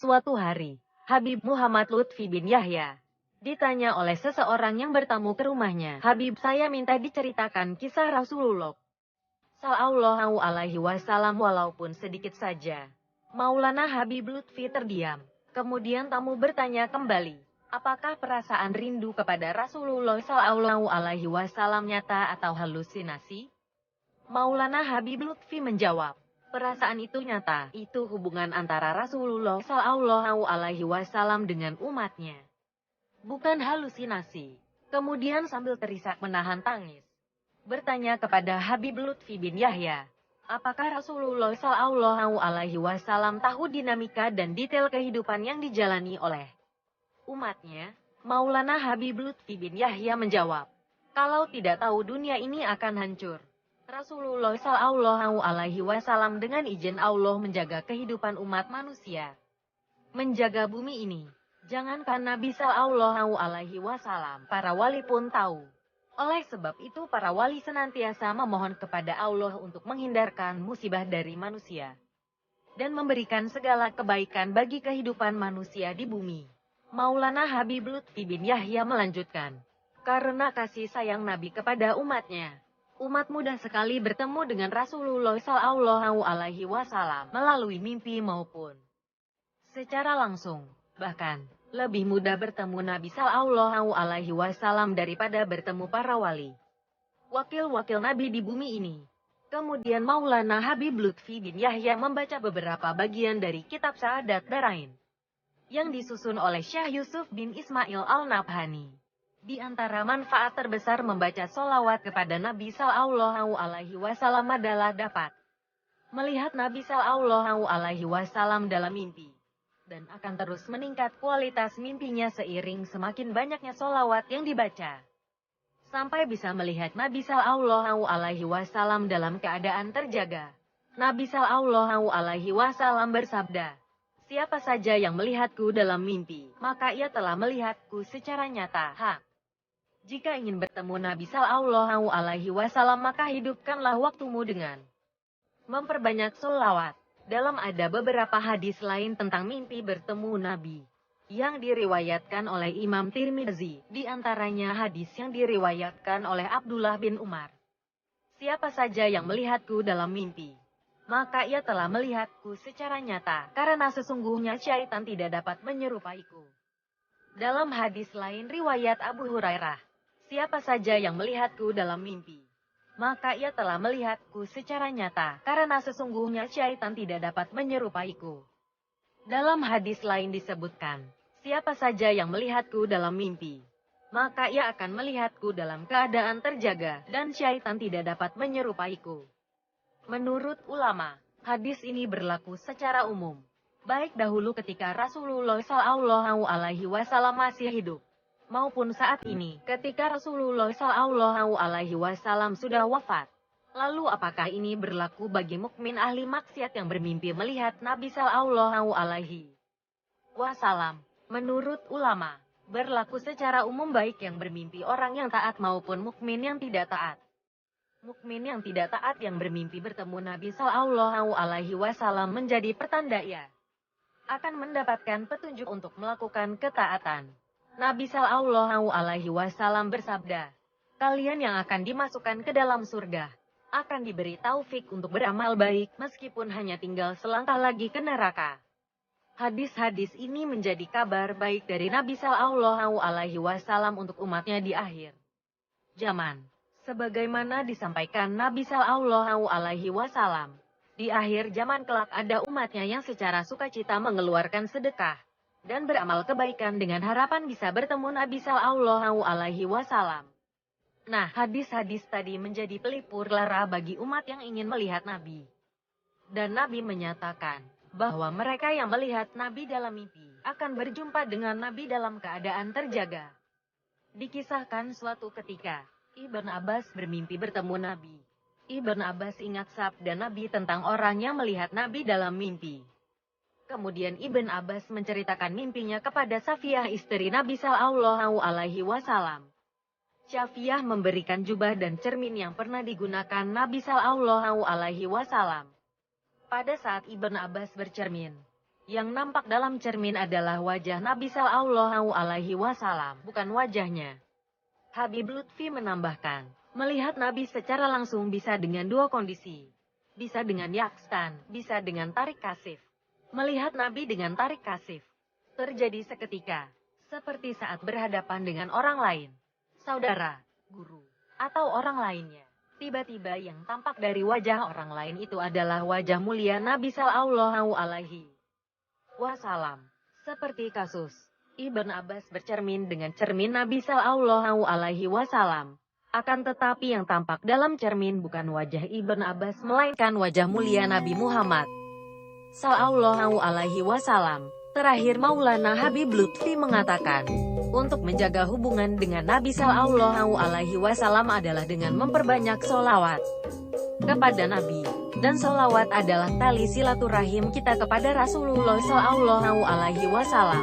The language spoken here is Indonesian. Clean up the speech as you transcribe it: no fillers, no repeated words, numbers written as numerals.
Suatu hari, Habib Muhammad Lutfi bin Yahya ditanya oleh seseorang yang bertamu ke rumahnya, "Habib, saya minta diceritakan kisah Rasulullah Sallallahu Alaihi Wasallam walaupun sedikit saja." Maulana Habib Lutfi terdiam. Kemudian tamu bertanya kembali, "Apakah perasaan rindu kepada Rasulullah Sallallahu Alaihi Wasallam nyata atau halusinasi?" Maulana Habib Lutfi menjawab, "Perasaan itu nyata, itu hubungan antara Rasulullah Sallallahu Alaihi Wasallam dengan umatnya. Bukan halusinasi." Kemudian sambil terisak menahan tangis, bertanya kepada Habib Lutfi bin Yahya, "Apakah Rasulullah Sallallahu Alaihi Wasallam tahu dinamika dan detail kehidupan yang dijalani oleh umatnya?" Maulana Habib Lutfi bin Yahya menjawab, "Kalau tidak tahu dunia ini akan hancur. Rasulullah Sallallahu Alaihi Wasallam dengan izin Allah menjaga kehidupan umat manusia, menjaga bumi ini. Jangankan Nabi Sallallahu Alaihi Wasallam, para wali pun tahu. Oleh sebab itu para wali senantiasa memohon kepada Allah untuk menghindarkan musibah dari manusia dan memberikan segala kebaikan bagi kehidupan manusia di bumi." Maulana Habib Lutfi bin Yahya melanjutkan, "Karena kasih sayang Nabi kepada umatnya, umat mudah sekali bertemu dengan Rasulullah Sallallahu Alaihi Wasallam melalui mimpi maupun secara langsung. Bahkan, lebih mudah bertemu Nabi Sallallahu Alaihi Wasallam daripada bertemu para wali, wakil-wakil Nabi di bumi ini." Kemudian Maulana Habib Lutfi bin Yahya membaca beberapa bagian dari kitab Sa'adat Darain yang disusun oleh Syekh Yusuf bin Ismail Al-Nabhani. Di antara manfaat terbesar membaca sholawat kepada Nabi Sallallahu Alaihi Wasallam adalah dapat melihat Nabi Sallallahu Alaihi Wasallam dalam mimpi, dan akan terus meningkat kualitas mimpinya seiring semakin banyaknya sholawat yang dibaca, sampai bisa melihat Nabi Sallallahu Alaihi Wasallam dalam keadaan terjaga. Nabi Sallallahu Alaihi Wasallam bersabda, "Siapa saja yang melihatku dalam mimpi, maka ia telah melihatku secara nyata." Jika ingin bertemu Nabi Sallallahu Alaihi Wasallam, maka hidupkanlah waktumu dengan memperbanyak sholawat. Dalam ada beberapa hadis lain tentang mimpi bertemu Nabi yang diriwayatkan oleh Imam Tirmizi, di antaranya hadis yang diriwayatkan oleh Abdullah bin Umar, "Siapa saja yang melihatku dalam mimpi, maka ia telah melihatku secara nyata, karena sesungguhnya syaitan tidak dapat menyerupaiku." Dalam hadis lain riwayat Abu Hurairah, "Siapa saja yang melihatku dalam mimpi, maka ia telah melihatku secara nyata, karena sesungguhnya syaitan tidak dapat menyerupaiku." Dalam hadis lain disebutkan, "Siapa saja yang melihatku dalam mimpi, maka ia akan melihatku dalam keadaan terjaga, dan syaitan tidak dapat menyerupaiku." Menurut ulama, hadis ini berlaku secara umum, baik dahulu ketika Rasulullah Sallallahu Alaihi Wasallam masih hidup, maupun saat ini ketika Rasulullah Sallallahu Alaihi Wasallam sudah wafat. Lalu apakah ini berlaku bagi mukmin ahli maksiat yang bermimpi melihat Nabi Sallallahu Alaihi Wasallam? Menurut ulama, berlaku secara umum baik yang bermimpi orang yang taat maupun mukmin yang tidak taat. Mukmin yang tidak taat yang bermimpi bertemu Nabi Sallallahu Alaihi Wasallam menjadi pertanda ia akan mendapatkan petunjuk untuk melakukan ketaatan. Nabi Sallallahu Alaihi Wasallam bersabda, "Kalian yang akan dimasukkan ke dalam surga akan diberi taufik untuk beramal baik meskipun hanya tinggal selangkah lagi ke neraka." Hadis-hadis ini menjadi kabar baik dari Nabi Sallallahu Alaihi Wasallam untuk umatnya di akhir zaman. Sebagaimana disampaikan Nabi Sallallahu Alaihi Wasallam, di akhir zaman kelak ada umatnya yang secara sukacita mengeluarkan sedekah dan beramal kebaikan dengan harapan bisa bertemu Nabi Sallallahu Alaihi Wasallam. Nah, hadis-hadis tadi menjadi pelipur lara bagi umat yang ingin melihat Nabi. Dan Nabi menyatakan bahwa mereka yang melihat Nabi dalam mimpi akan berjumpa dengan Nabi dalam keadaan terjaga. Dikisahkan suatu ketika, Ibn Abbas bermimpi bertemu Nabi. Ibn Abbas ingat sabda Nabi tentang orang yang melihat Nabi dalam mimpi. Kemudian Ibn Abbas menceritakan mimpinya kepada Safiyah istri Nabi Sallallahu Alaihi Wasallam. Safiyah memberikan jubah dan cermin yang pernah digunakan Nabi Sallallahu Alaihi Wasallam. Pada saat Ibn Abbas bercermin, Yang nampak dalam cermin adalah wajah Nabi Shallallahu Alaihi Wasallam, bukan wajahnya. Habib Lutfi menambahkan, melihat Nabi secara langsung bisa dengan dua kondisi. Bisa dengan yakstan, bisa dengan tarik kasif. Melihat Nabi dengan tarik kasif terjadi seketika, seperti saat berhadapan dengan orang lain, saudara, guru, atau orang lainnya. Tiba-tiba yang tampak dari wajah orang lain itu adalah wajah mulia Nabi Shallallahu Alaihi Wasallam. Seperti kasus Ibn Abbas bercermin dengan cermin Nabi Shallallahu Alaihi Wasallam. Akan tetapi yang tampak dalam cermin bukan wajah Ibn Abbas melainkan wajah mulia Nabi Muhammad Sallallahu Alaihi Wasallam. Terakhir Maulana Habib Lutfi mengatakan, untuk menjaga hubungan dengan Nabi Sallallahu Alaihi Wasallam adalah dengan memperbanyak sholawat kepada Nabi. Dan sholawat adalah tali silaturahim kita kepada Rasulullah Sallallahu Alaihi Wasallam.